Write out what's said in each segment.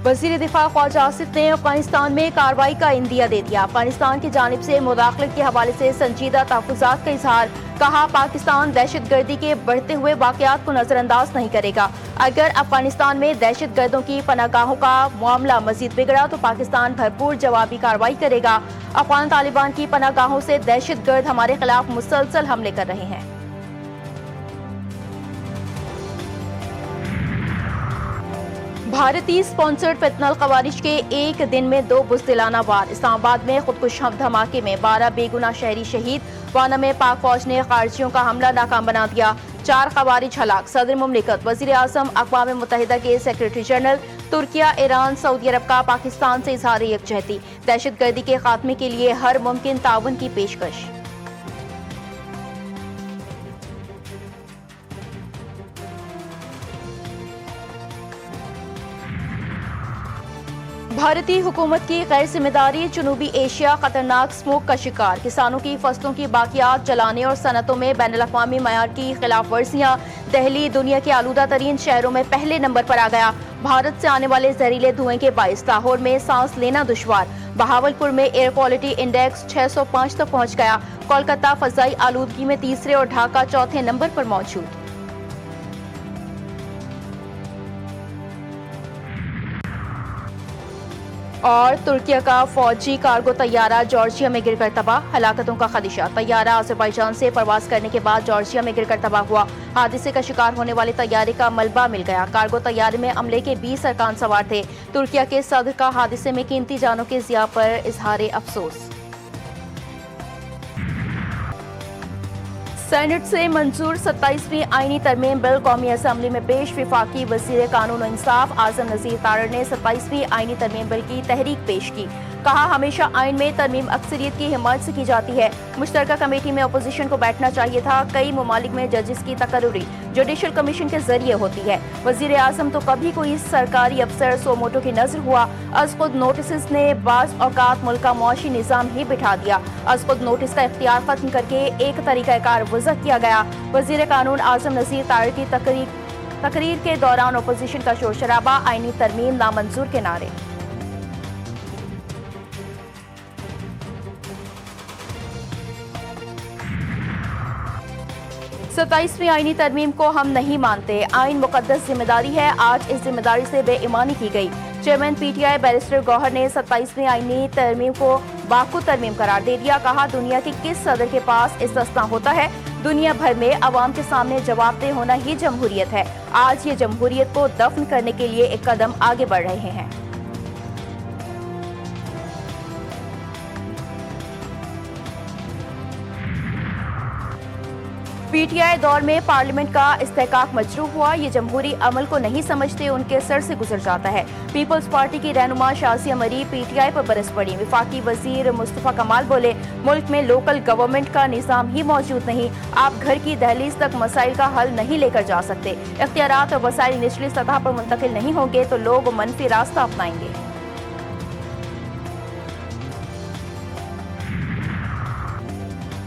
وزیر دفاع خواجہ آصف نے افغانستان میں کارروائی کا عندیہ دے دیا۔ افغانستان کی جانب سے مداخلت کے حوالے سے سنجیدہ تحفظات کا اظہار، کہا پاکستان دہشت گردی کے بڑھتے ہوئے واقعات کو نظر انداز نہیں کرے گا۔ اگر افغانستان میں دہشت گردوں کی پناہ گاہوں کا معاملہ مزید بگڑا تو پاکستان بھرپور جوابی کارروائی کرے گا۔ افغان طالبان کی پناہ گاہوں سے دہشت گرد ہمارے خلاف مسلسل حملے کر رہے ہیں۔ بھارتی سپانسرڈ فتنہ خوارج کے ایک دن میں 2 بزدلانہ وار۔ اسلام آباد میں خودکش دھماکے میں 12 بے گناہ شہری شہید۔ وانا میں پاک فوج نے خارجیوں کا حملہ ناکام بنا دیا، 4 خوارج ہلاک۔ صدر مملکت، وزیر اعظم، اقوام متحدہ کے سیکرٹری جنرل، ترکیہ، ایران، سعودی عرب کا پاکستان سے اظہار یکجہتی، دہشت گردی کے خاتمے کے لیے ہر ممکن تعاون کی پیشکش۔ بھارتی حکومت کی غیر ذمہ داری، جنوبی ایشیا خطرناک اسموگ کا شکار، کسانوں کی فصلوں کی باقیات جلانے اور صنعتوں میں بین الاقوامی معیار کی خلاف ورزیاں۔ دہلی دنیا کے آلودہ ترین شہروں میں پہلے نمبر پر آ گیا، بھارت سے آنے والے زہریلے دھوئیں کے باعث لاہور میں سانس لینا دشوار۔ بہاولپور میں ایئر کوالٹی انڈیکس 605 تک پہنچ گیا، کولکتہ فضائی آلودگی میں تیسرے اور ڈھاکہ چوتھے نمبر پر موجود۔ اور ترکیہ کا فوجی کارگو طیارہ جارجیا میں گر کر تباہ، ہلاکتوں کا خدشہ۔ طیارہ آذربائیجان سے پرواز کرنے کے بعد جارجیا میں گر کر تباہ ہوا، حادثے کا شکار ہونے والے طیارے کا ملبہ مل گیا۔ کارگو طیارے میں عملے کے 20 ارکان سوار تھے۔ ترکیہ کے صدر کا حادثے میں قیمتی جانوں کے ضیاع پر اظہار افسوس۔ سینٹ سے منظور 27ویں آئینی ترمیم بل قومی اسمبلی میں پیش۔ وفاقی وزیر قانون و انصاف اعظم نذیر تارڑ نے 27ویں آئینی ترمیم بل کی تحریک پیش کی، کہا ہمیشہ آئین میں ترمیم اکثریت کی حمایت سے کی جاتی ہے، مشترکہ کمیٹی میں اپوزیشن کو بیٹھنا چاہیے تھا۔ کئی ممالک میں ججز کی تقرری جوڈیشل کمیشن کے ذریعے ہوتی ہے، وزیر اعظم تو کبھی کوئی سرکاری افسر سو موٹو کی نظر ہوا۔ از خود نوٹسز نے بعض اوقات ملک کا معاشی نظام ہی بٹھا دیا، از خود نوٹس کا اختیار ختم کر کے ایک طریقہ کار وضع کیا گیا۔ وزیر قانون اعظم نذیر تارڑ کی تقریر کے دوران اپوزیشن کا شور شرابہ، آئینی ترمیم نامنظور کے نعرے۔ ستائیسویں آئینی ترمیم کو ہم نہیں مانتے، آئین مقدس ذمہ داری ہے، آج اس ذمہ داری سے بے ایمانی کی گئی۔ Chairman P T I barrister Gohar نے 27ویں آئینی ترمیم کو باخود ترمیم قرار دے دیا، کہا دنیا کے کس صدر کے پاس استثنا ہوتا ہے؟ دنیا بھر میں عوام کے سامنے جواب دہ ہونا ہی جمہوریت ہے۔ آج یہ جمہوریت کو دفن کرنے کے لیے ایک قدم آگے بڑھ رہے ہیں۔ پی ٹی آئی دور میں پارلیمنٹ کا استحقاق مجروح ہوا، یہ جمہوری عمل کو نہیں سمجھتے، ان کے سر سے گزر جاتا ہے۔ پیپلز پارٹی کی رہنما شازیہ مری پی ٹی آئی پر برس پڑی، وفاقی وزیر مصطفیٰ کمال بولے ملک میں لوکل گورنمنٹ کا نظام ہی موجود نہیں، آپ گھر کی دہلیز تک مسائل کا حل نہیں لے کر جا سکتے، اختیارات اور وسائل نچلی سطح پر منتقل نہیں ہوں گے تو لوگ منفی راستہ اپنائیں گے۔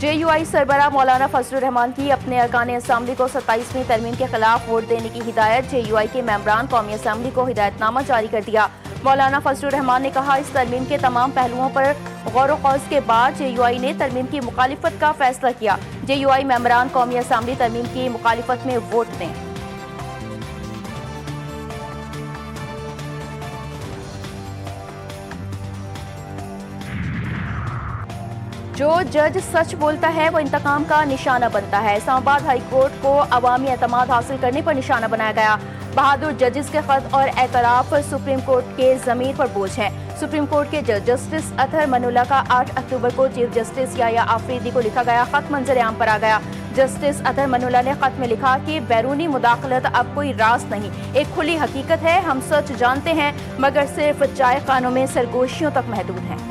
جے یو آئی سربراہ مولانا فضل الرحمان کی اپنے ارکان اسمبلی کو 27ویں ترمیم کے خلاف ووٹ دینے کی ہدایت، جے یو آئی کے ممبران قومی اسمبلی کو ہدایت نامہ جاری کر دیا۔ مولانا فضل الرحمان نے کہا اس ترمیم کے تمام پہلوؤں پر غور و خوض کے بعد جے یو آئی نے ترمیم کی مخالفت کا فیصلہ کیا، جے یو آئی ممبران قومی اسمبلی ترمیم کی مخالفت میں ووٹ دیں۔ جو جج سچ بولتا ہے وہ انتقام کا نشانہ بنتا ہے، اسلام آباد ہائی کورٹ کو عوامی اعتماد حاصل کرنے پر نشانہ بنایا گیا۔ بہادر ججز کے خط اور اعتراف سپریم کورٹ کے ضمیر پر بوجھ ہیں۔ سپریم کورٹ کے جج جسٹس اطہر منولہ کا 8 اکتوبر کو چیف جسٹس یحییٰ آفریدی کو لکھا گیا خط منظر عام پر آ گیا۔ جسٹس اطہر منولہ نے خط میں لکھا کہ بیرونی مداخلت اب کوئی راز نہیں، ایک کھلی حقیقت ہے، ہم سچ جانتے ہیں مگر صرف چائے خانوں میں سرگوشیوں تک محدود ہیں۔